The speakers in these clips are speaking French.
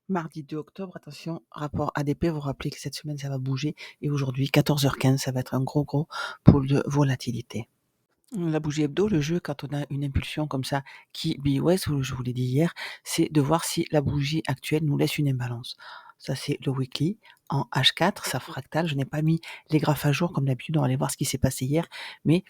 Mardi 2 octobre, attention, rapport ADP, vous rappelez que cette semaine ça va bouger et aujourd'hui 14h15, ça va être un gros pôle de volatilité. La bougie hebdo, le jeu quand on a une impulsion comme ça qui BOS, je vous l'ai dit hier, c'est de voir si la bougie actuelle nous laisse une imbalance. Ça c'est le weekly. En H4, ça fractale, je n'ai pas mis les graphes à jour comme d'habitude, on va aller voir ce qui s'est passé hier, mais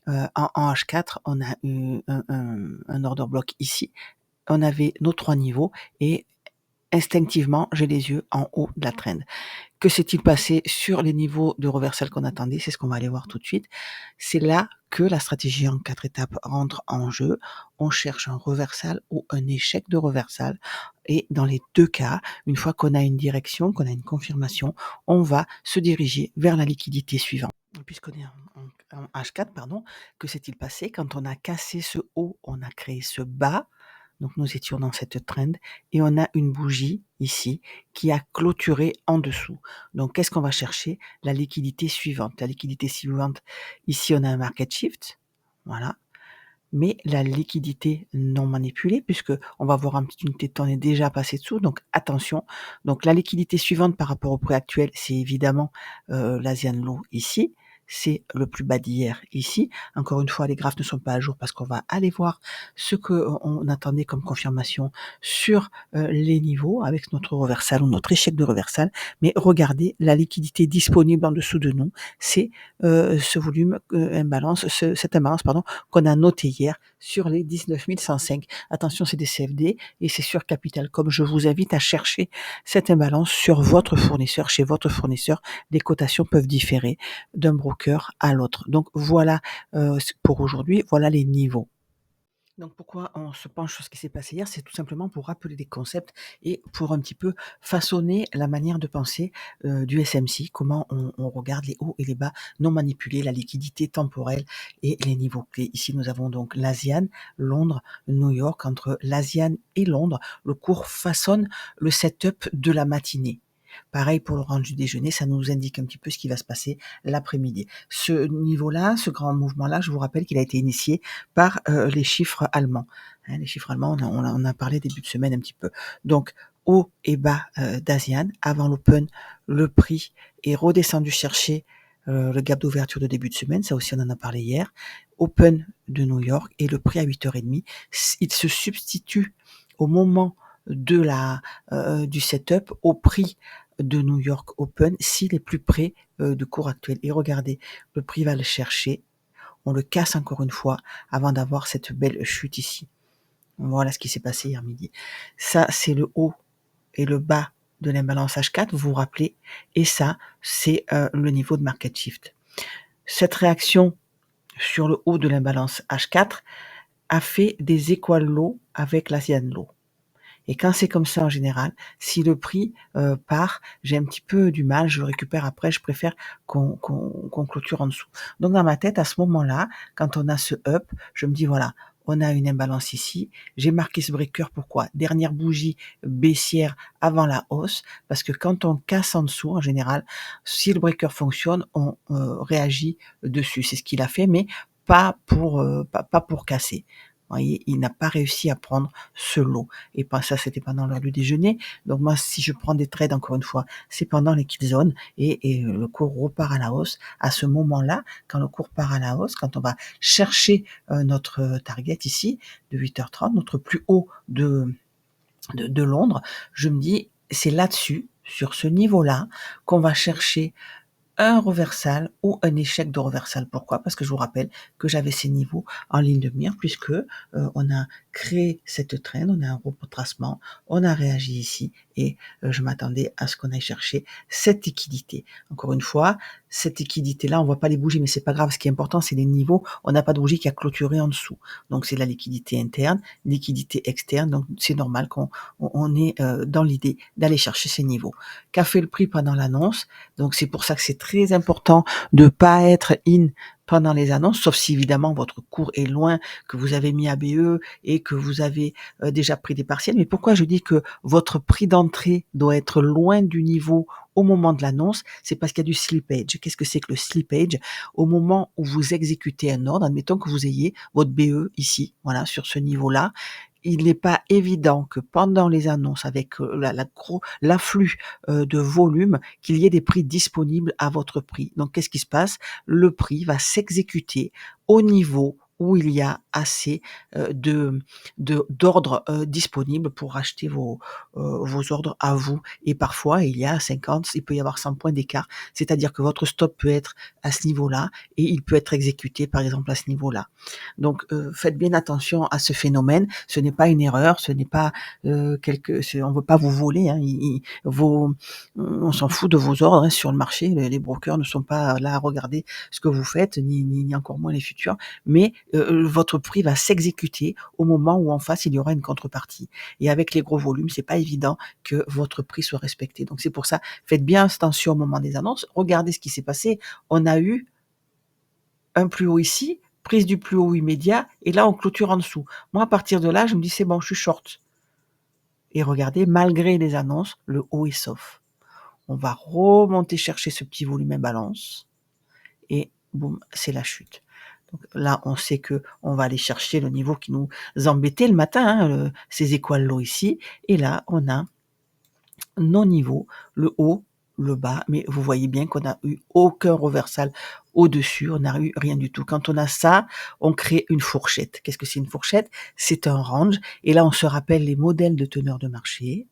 en H4, on a eu un order block ici, on avait nos 3 niveaux et instinctivement, j'ai les yeux en haut de la trend. Que s'est-il passé sur les niveaux de reversal qu'on attendait? C'est ce qu'on va aller voir tout de suite. C'est là que la stratégie en 4 étapes rentre en jeu. On cherche un reversal ou un échec de reversal. Et dans les 2 cas, une fois qu'on a une direction, qu'on a une confirmation, on va se diriger vers la liquidité suivante. Puisqu'on est en H4, pardon, que s'est-il passé? Quand on a cassé ce haut, on a créé ce bas. Donc nous étions dans cette trend et on a une bougie ici qui a clôturé en dessous. Donc qu'est-ce qu'on va chercher? La liquidité suivante. La liquidité suivante, ici on a un market shift, voilà. Mais la liquidité non manipulée, puisque on va voir un petit unité de temps, on est déjà passé dessous, donc attention. Donc la liquidité suivante par rapport au prix actuel, c'est évidemment l'Asian Low ici. C'est le plus bas d'hier ici. Encore une fois, les graphes ne sont pas à jour parce qu'on va aller voir ce qu'on attendait comme confirmation sur les niveaux avec notre reversal ou notre échec de reversal. Mais regardez, la liquidité disponible en dessous de nous, c'est ce volume imbalance, cette imbalance pardon, qu'on a noté hier sur les 19 105. Attention, c'est des CFD et c'est sur Capital. Comme je vous invite à chercher cette imbalance sur votre fournisseur, chez votre fournisseur, les cotations peuvent différer d'un broker à l'autre. Donc voilà pour aujourd'hui, voilà les niveaux. Donc pourquoi on se penche sur ce qui s'est passé hier? C'est tout simplement pour rappeler des concepts et pour un petit peu façonner la manière de penser du SMC, comment on regarde les hauts et les bas non manipulés, la liquidité temporelle et les niveaux clés. Ici, nous avons donc l'ASIAN, Londres, New York. Entre l'ASIAN et Londres, le cours façonne le setup de la matinée. Pareil pour le range du déjeuner, ça nous indique un petit peu ce qui va se passer l'après-midi. Ce niveau-là, ce grand mouvement-là, je vous rappelle qu'il a été initié par les chiffres allemands. Les chiffres allemands, on a parlé début de semaine un petit peu. Donc, haut et bas d'Asian, avant l'open, le prix est redescendu chercher le gap d'ouverture de début de semaine, ça aussi on en a parlé hier. Open de New York et le prix à 8h30, il se substitue au moment de du setup au prix de New York Open s'il est plus près de cours actuel. Et regardez, le prix va le chercher, on le casse encore une fois avant d'avoir cette belle chute ici. Voilà ce qui s'est passé hier midi. Ça, c'est le haut et le bas de l'imbalance H4, vous vous rappelez, et ça, c'est le niveau de market shift. Cette réaction sur le haut de l'imbalance H4 a fait des equal low avec l'Asian low. Et quand c'est comme ça en général, si le prix part, j'ai un petit peu du mal, je le récupère après, je préfère qu'on clôture en dessous. Donc dans ma tête, à ce moment-là, quand on a ce up, je me dis voilà, on a une imbalance ici. J'ai marqué ce breaker, pourquoi? Dernière bougie baissière avant la hausse, parce que quand on casse en dessous, en général, si le breaker fonctionne, on réagit dessus. C'est ce qu'il a fait, mais pas pour casser. Vous voyez, il n'a pas réussi à prendre ce lot. Et ça, c'était pendant l'heure du déjeuner. Donc moi, si je prends des trades, encore une fois, c'est pendant les kill zones et le cours repart à la hausse. À ce moment-là, quand le cours part à la hausse, quand on va chercher notre target ici de 8h30, notre plus haut de Londres, je me dis, c'est là-dessus, sur ce niveau-là, qu'on va chercher un reversal ou un échec de reversal. Pourquoi? Parce que je vous rappelle que j'avais ces niveaux en ligne de mire puisque on a créé cette trend, on a un retracement, on a réagi ici et je m'attendais à ce qu'on aille chercher cette liquidité. Encore une fois, cette liquidité-là, on voit pas les bougies, mais c'est pas grave. Ce qui est important, c'est les niveaux. On n'a pas de bougie qui a clôturé en dessous. Donc c'est la liquidité interne, liquidité externe. Donc c'est normal qu'on est dans l'idée d'aller chercher ces niveaux. Qu'a fait le prix pendant l'annonce? Donc c'est pour ça que c'est très important de pas être in pendant les annonces, sauf si évidemment votre cours est loin, que vous avez mis ABE et que vous avez déjà pris des partiels. Mais pourquoi je dis que votre prix d'entrée doit être loin du niveau au moment de l'annonce? C'est parce qu'il y a du slippage. Qu'est-ce que c'est que le slippage? Au moment où vous exécutez un ordre, admettons que vous ayez votre BE ici, voilà, sur ce niveau-là, il n'est pas évident que pendant les annonces avec, l'afflux, de volume, qu'il y ait des prix disponibles à votre prix. Donc qu'est-ce qui se passe? Le prix va s'exécuter au niveau où il y a assez, d'ordres, disponibles pour acheter vos ordres à vous, et parfois il peut y avoir 100 points d'écart. C'est-à-dire que votre stop peut être à ce niveau-là et il peut être exécuté, par exemple, à ce niveau-là. Donc, faites bien attention à ce phénomène. Ce n'est pas une erreur, ce n'est pas, on veut pas vous voler, hein. On s'en fout de vos ordres, hein, sur le marché. Les brokers ne sont pas là à regarder ce que vous faites, ni encore moins les futurs. Mais, votre prix va s'exécuter au moment où en face, il y aura une contrepartie. Et avec les gros volumes, c'est pas évident que votre prix soit respecté. Donc c'est pour ça, faites bien attention au moment des annonces. Regardez ce qui s'est passé. On a eu un plus haut ici, prise du plus haut immédiat, et là on clôture en dessous. Moi, à partir de là, je me dis c'est bon, je suis short. Et regardez, malgré les annonces, le haut est sauf. On va remonter chercher ce petit volume imbalance et boum, c'est la chute. Donc là, on sait que on va aller chercher le niveau qui nous embêtait le matin, hein, ces étoiles low ici, et là on a nos niveaux, le haut, le bas, mais vous voyez bien qu'on n'a eu aucun reversal au-dessus, on n'a eu rien du tout. Quand on a ça, on crée une fourchette. Qu'est-ce que c'est une fourchette? C'est un range, et là on se rappelle les modèles de teneur de marché.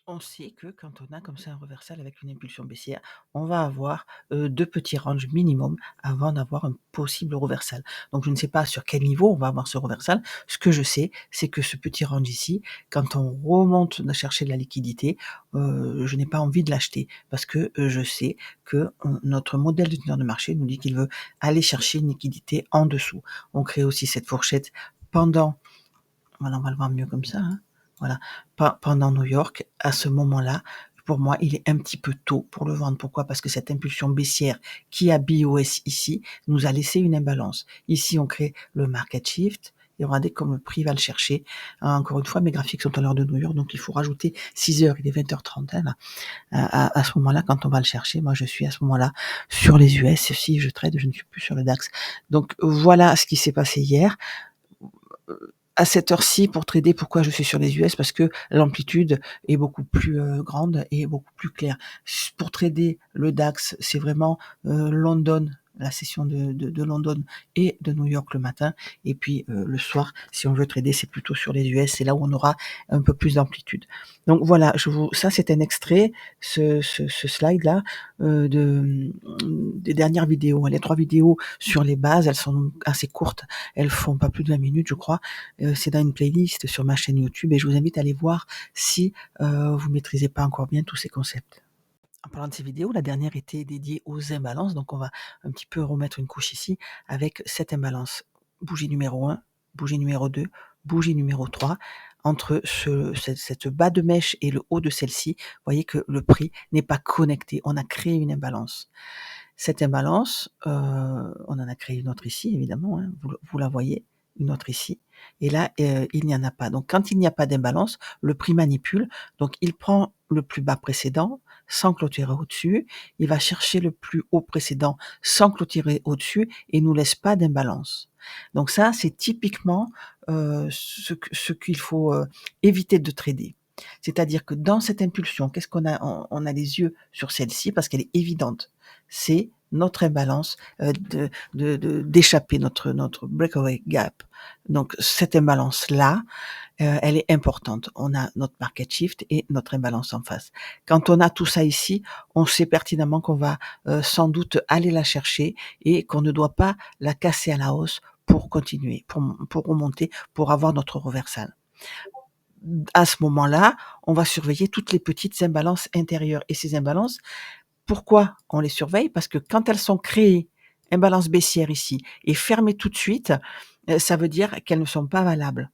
On sait que quand on a comme ça un reversal avec une impulsion baissière, on va avoir, 2 petits ranges minimum avant d'avoir un possible reversal. Donc je ne sais pas sur quel niveau on va avoir ce reversal. Ce que je sais, c'est que ce petit range ici, quand on remonte chercher de la liquidité, je n'ai pas envie de l'acheter parce que, je sais que, notre modèle de teneur de marché nous dit qu'il veut aller chercher une liquidité en dessous. On crée aussi cette fourchette pendant, voilà, on va le voir mieux comme ça, hein. Voilà, pendant New York, à ce moment-là, pour moi, il est un petit peu tôt pour le vendre. Pourquoi? Parce que cette impulsion baissière qui a BOS ici, nous a laissé une imbalance. Ici, on crée le market shift et regardez comme le prix va le chercher. Encore une fois, mes graphiques sont à l'heure de New York, donc il faut rajouter 6 heures. Il est 20h30, hein, là. À ce moment-là, quand on va le chercher, moi, je suis à ce moment-là sur les US. Si je trade, je ne suis plus sur le DAX. Donc, voilà ce qui s'est passé hier. À cette heure-ci, pour trader, pourquoi je suis sur les US? Parce que l'amplitude est beaucoup plus, grande et beaucoup plus claire. Pour trader le DAX, c'est vraiment, London, la session de London et de New York le matin, et puis, le soir, si on veut trader, c'est plutôt sur les US, c'est là où on aura un peu plus d'amplitude. Donc voilà, ça c'est un extrait, ce slide-là, des dernières vidéos. Les 3 vidéos sur les bases, elles sont assez courtes, elles font pas plus de 20 minutes, je crois. C'est dans une playlist sur ma chaîne YouTube et je vous invite à aller voir si, vous maîtrisez pas encore bien tous ces concepts. En parlant de ces vidéos, la dernière était dédiée aux imbalances, donc on va un petit peu remettre une couche ici avec cette imbalance. Bougie numéro 1, bougie numéro 2, bougie numéro 3. Entre cette bas de mèche et le haut de celle-ci, vous voyez que le prix n'est pas connecté. On a créé une imbalance. Cette imbalance, on en a créé une autre ici évidemment, hein, vous la voyez, une autre ici, et là, il n'y en a pas. Donc quand il n'y a pas d'imbalance, le prix manipule, donc il prend le plus bas précédent sans clôturer au-dessus, il va chercher le plus haut précédent sans clôturer au-dessus et nous laisse pas d'imbalance. Donc ça, c'est typiquement, ce qu'il faut, éviter de trader. C'est-à-dire que dans cette impulsion, qu'est-ce qu'on a? On a les yeux sur celle-ci parce qu'elle est évidente. C'est notre imbalance, d'échapper, notre breakaway gap. Donc cette imbalance-là, elle est importante. On a notre market shift et notre imbalance en face. Quand on a tout ça ici, on sait pertinemment qu'on va, sans doute aller la chercher et qu'on ne doit pas la casser à la hausse pour continuer, pour remonter, pour avoir notre reversal. À ce moment-là, on va surveiller toutes les petites imbalances intérieures, et ces imbalances, pourquoi on les surveille? Parce que quand elles sont créées, imbalance baissière ici, et fermées tout de suite, ça veut dire qu'elles ne sont pas valables.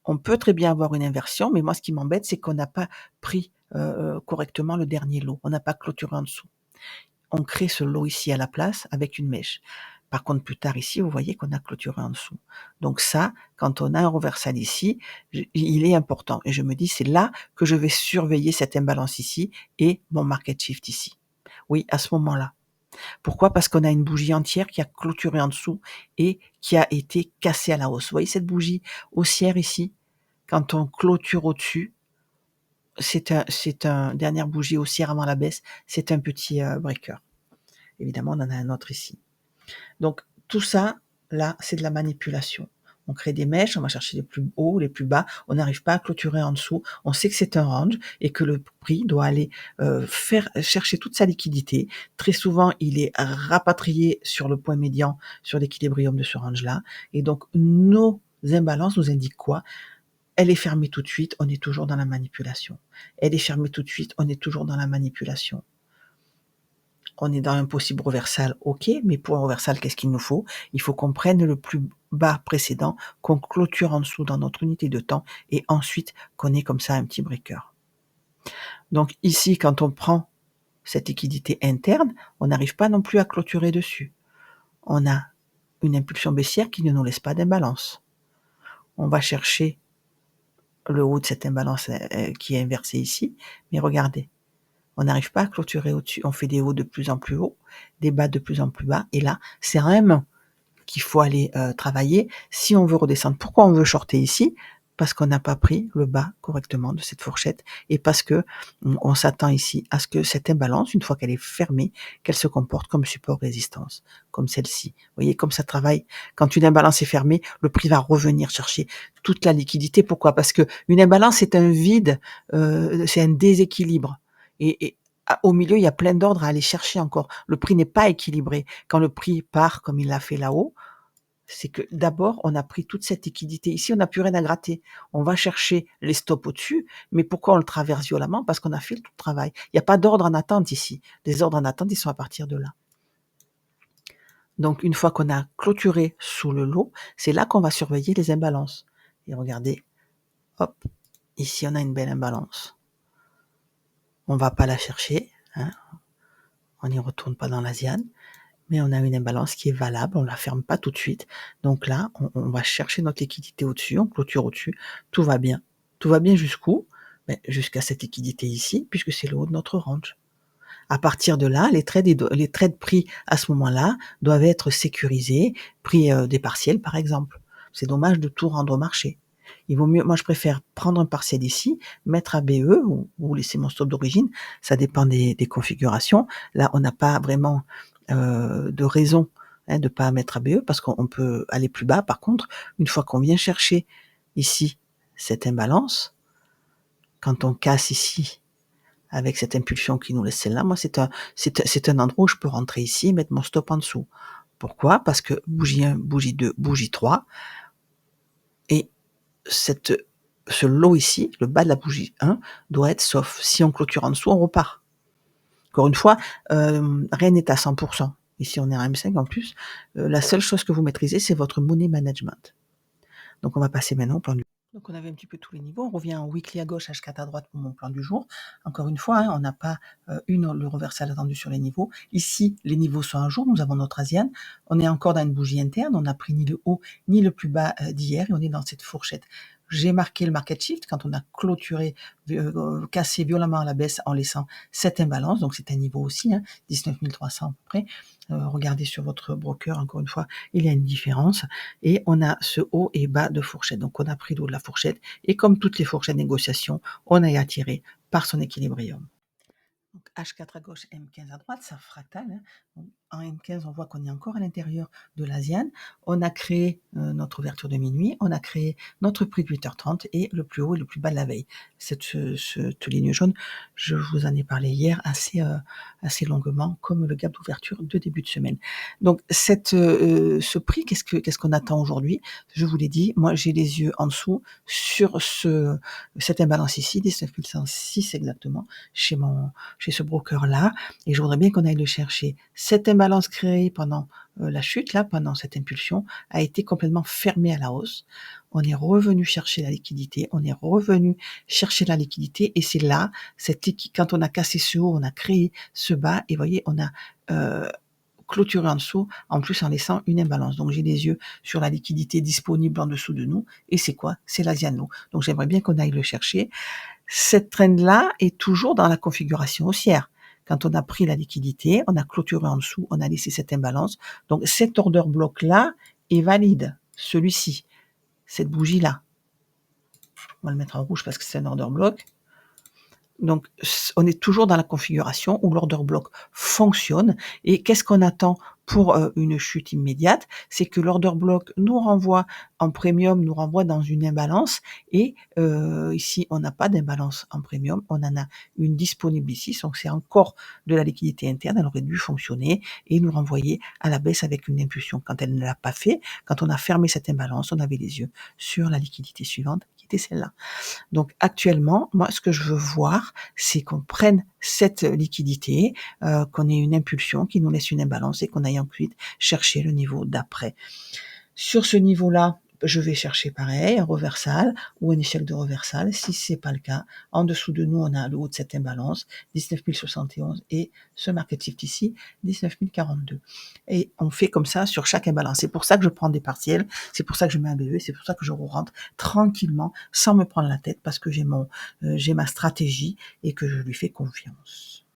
On peut très bien avoir une inversion, mais moi ce qui m'embête, c'est qu'on n'a pas pris, correctement le dernier lot. On n'a pas clôturé en dessous. On crée ce lot ici à la place avec une mèche. Par contre, plus tard ici, vous voyez qu'on a clôturé en dessous. Donc ça, quand on a un reversal ici, il est important. Et je me dis, c'est là que je vais surveiller cette imbalance ici et mon market shift ici. Oui, à ce moment-là. Pourquoi? Parce qu'on a une bougie entière qui a clôturé en dessous et qui a été cassée à la hausse. Vous voyez cette bougie haussière ici? Quand on clôture au-dessus, c'est un dernière bougie haussière avant la baisse, c'est un petit breaker. Évidemment, on en a un autre ici. Donc tout ça, là, c'est de la manipulation. On crée des mèches, on va chercher les plus hauts, les plus bas, on n'arrive pas à clôturer en dessous, on sait que c'est un range et que le prix doit aller faire chercher toute sa liquidité. Très souvent, il est rapatrié sur le point médian, sur l'équilibrium de ce range-là. Et donc, nos imbalances nous indiquent quoi? Elle est fermée tout de suite, on est toujours dans la manipulation. Elle est fermée tout de suite, on est toujours dans la manipulation. On est dans un possible reversal, ok, mais pour un reversal, qu'est-ce qu'il nous faut? Il faut qu'on prenne le plus bas précédent, qu'on clôture en dessous dans notre unité de temps, et ensuite qu'on ait comme ça un petit breaker. Donc ici, quand on prend cette liquidité interne, on n'arrive pas non plus à clôturer dessus. On a une impulsion baissière qui ne nous laisse pas d'imbalance. On va chercher le haut de cette imbalance qui est inversée ici, mais regardez, on n'arrive pas à clôturer au-dessus. On fait des hauts de plus en plus hauts, des bas de plus en plus bas. Et là, c'est vraiment qu'il faut aller travailler si on veut redescendre. Pourquoi on veut shorter ici? Parce qu'on n'a pas pris le bas correctement de cette fourchette et parce que on s'attend ici à ce que cette imbalance, une fois qu'elle est fermée, qu'elle se comporte comme support résistance, comme celle-ci. Vous voyez, comme ça travaille. Quand une imbalance est fermée, le prix va revenir chercher toute la liquidité. Pourquoi? Parce que une imbalance, c'est un vide, c'est un déséquilibre. Et au milieu, il y a plein d'ordres à aller chercher encore. Le prix n'est pas équilibré. Quand le prix part comme il l'a fait là-haut, c'est que d'abord, on a pris toute cette liquidité. Ici, on n'a plus rien à gratter. On va chercher les stops au-dessus, mais pourquoi on le traverse violemment? Parce qu'on a fait tout le travail. Il n'y a pas d'ordre en attente ici. Les ordres en attente, ils sont à partir de là. Donc, une fois qu'on a clôturé sous le lot, c'est là qu'on va surveiller les imbalances. Et regardez, hop, ici, on a une belle imbalance. On va pas la chercher, hein. On n'y retourne pas dans l'Asian. Mais on a une imbalance qui est valable, on la ferme pas tout de suite. Donc là, on va chercher notre liquidité au-dessus, on clôture au-dessus, tout va bien. Tout va bien jusqu'où? Jusqu'à cette liquidité ici, puisque c'est le haut de notre range. À partir de là, les trades pris à ce moment-là doivent être sécurisés, pris des partiels par exemple. C'est dommage de tout rendre au marché. Il vaut mieux, moi je préfère prendre un partiel ici, mettre à BE ou laisser mon stop d'origine, ça dépend des configurations. Là, on n'a pas vraiment de raison de pas mettre à BE parce qu'on peut aller plus bas. Par contre, une fois qu'on vient chercher ici cette imbalance, quand on casse ici avec cette impulsion qui nous laisse celle-là, moi c'est un endroit où je peux rentrer ici et mettre mon stop en dessous. Pourquoi? Parce que bougie 1, bougie 2, bougie 3, et ce lot ici, le bas de la bougie 1, doit être sauf. Si on clôture en dessous, on repart. Encore une fois, rien n'est à 100%. Ici, on est à M5 en plus. La seule chose que vous maîtrisez, c'est votre money management. Donc, on va passer maintenant au plan du jour. Donc, on avait un petit peu tous les niveaux. On revient en weekly à gauche, H4 à droite pour mon plan du jour. Encore une fois, on n'a pas le reversal attendu sur les niveaux. Ici, les niveaux sont à jour. Nous avons notre Asian. On est encore dans une bougie interne. On n'a pris ni le haut ni le plus bas d'hier et on est dans cette fourchette. J'ai marqué le market shift quand on a clôturé, cassé violemment à la baisse en laissant cette imbalance. Donc, c'est un niveau aussi, 19 300 à peu près. Regardez sur votre broker, encore une fois, il y a une différence. Et on a ce haut et bas de fourchette. Donc, on a pris le haut de la fourchette. Et comme toutes les fourchettes de négociation, on a attiré par son équilibrium. Donc, H4 à gauche, M15 à droite, ça fractale. Donc, en M15, on voit qu'on est encore à l'intérieur de l'Asian. On a créé notre ouverture de minuit, on a créé notre prix de 8h30 et le plus haut et le plus bas de la veille. Cette ligne jaune, je vous en ai parlé hier assez longuement, comme le gap d'ouverture de début de semaine. Donc, ce prix, qu'est-ce qu'on attend aujourd'hui? Je vous l'ai dit, moi j'ai les yeux en dessous sur cette imbalance ici, 19 106 exactement, chez ce broker-là, et je voudrais bien qu'on aille le chercher. Cette imbalance créée pendant la chute, là, pendant cette impulsion, a été complètement fermée à la hausse. On est revenu chercher la liquidité, et c'est là, quand on a cassé ce haut, on a créé ce bas, et voyez, on a clôturé en dessous, en plus en laissant une imbalance. Donc j'ai les yeux sur la liquidité disponible en dessous de nous, et c'est quoi? C'est l'Asian. Donc j'aimerais bien qu'on aille le chercher. Cette trend-là est toujours dans la configuration haussière. Quand on a pris la liquidité, on a clôturé en dessous, on a laissé cette imbalance. Donc cet order block-là est valide, celui-ci, cette bougie-là. On va le mettre en rouge parce que c'est un order block. Donc, on est toujours dans la configuration où l'order block fonctionne. Et qu'est-ce qu'on attend pour une chute immédiate? C'est que l'order block nous renvoie en premium, nous renvoie dans une imbalance. Et ici, on n'a pas d'imbalance en premium, on en a une disponible ici. Donc, c'est encore de la liquidité interne. Elle aurait dû fonctionner et nous renvoyer à la baisse avec une impulsion. Quand elle ne l'a pas fait, quand on a fermé cette imbalance, on avait les yeux sur la liquidité suivante, qui était celle-là. Donc actuellement, moi, ce que je veux voir, c'est qu'on prenne cette liquidité, qu'on ait une impulsion qui nous laisse une imbalance et qu'on aille ensuite chercher le niveau d'après. Sur ce niveau-là, je vais chercher pareil, un reversal ou un échec de reversal. Si c'est pas le cas, en dessous de nous, on a le haut de cette imbalance, 19 071 et ce market shift ici, 19 042. Et on fait comme ça sur chaque imbalance. C'est pour ça que je prends des partiels, c'est pour ça que je mets un BE, c'est pour ça que je rentre tranquillement, sans me prendre la tête, parce que j'ai ma stratégie et que je lui fais confiance.